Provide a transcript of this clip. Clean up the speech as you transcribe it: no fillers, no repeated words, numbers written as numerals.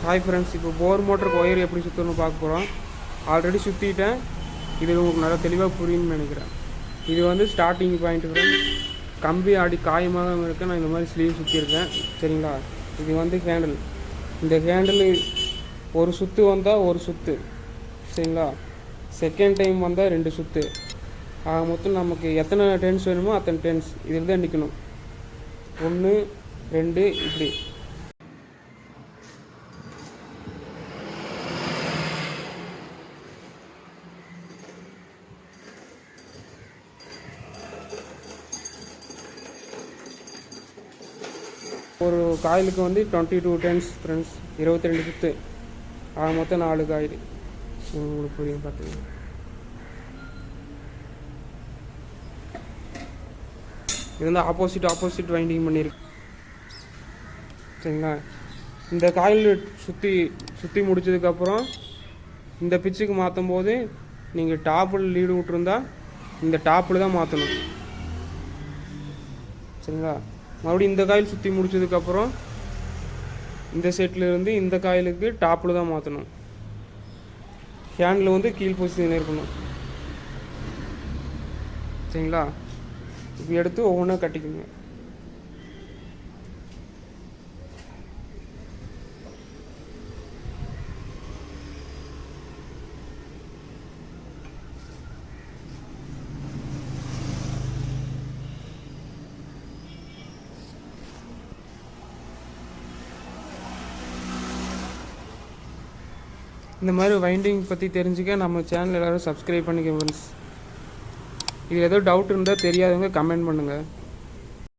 Hi friends, இப்போ போர் மோட்டருக்கு wire எப்படி சுற்றணும்னு பார்க்க போகிறோம். ஆல்ரெடி சுற்றிட்டேன். இது உங்களுக்கு நல்லா தெளிவாக புரியும்னு நினைக்கிறேன். இது வந்து ஸ்டார்டிங் பாயிண்ட் ஃப்ரெண்ட்ஸ். கம்பி அடி காயமாக இருக்க நான் இந்த மாதிரி ஸ்லீவ் சுற்றியிருக்கேன். சரிங்களா? இது வந்து ஹேண்டில். இந்த ஹேண்டில் ஒரு சுற்று வந்தால் ஒரு சுற்று. சரிங்களா? செகண்ட் டைம் வந்தால் 2 சுற்று. ஆக மொத்தம் நமக்கு எத்தனை டென்ஸ் வேணுமோ அத்தனை டென்ஸ் இதில் தான் நிற்கணும். 1 2 இப்படி. ஒரு காயிலுக்கு வந்து 22 டென்ஸ் ஃப்ரெண்ட்ஸ், 22 சுற்று. ஆக மொத்தம் 4 காயில். உங்களுக்கு புரியும் பார்த்துங்க. இது வந்து ஆப்போசிட் வைண்டிங் பண்ணியிருக்கு. சரிங்களா? இந்த காயில் சுற்றி முடிச்சதுக்கப்புறம் இந்த பிச்சுக்கு மாற்றும் போது நீங்கள் டாப்பில் லீடு விட்டுருந்தா இந்த டாப்பில் தான் மாற்றணும். சரிங்களா? மறுபடியும் இந்த காயில் சுற்றி முடிச்சதுக்கப்புறம் இந்த செட்டில் இருந்து இந்த காயிலுக்கு டாப்பில் தான் மாற்றணும். ஹேண்டில் வந்து கீழ் பொசிஷன் இருக்கணும். சரிங்களா? இப்போ எடுத்து ஒவ்வொன்றா கட்டிக்கோங்க. இந்த மாதிரி வைண்டிங் பற்றி தெரிஞ்சுக்க நம்ம சேனல் எல்லோரும் சப்ஸ்கிரைப் பண்ணிக்க ஃப்ரெண்ட்ஸ். இது ஏதோ டவுட் இருந்தால் தெரியாதவங்க கமெண்ட் பண்ணுங்கள்.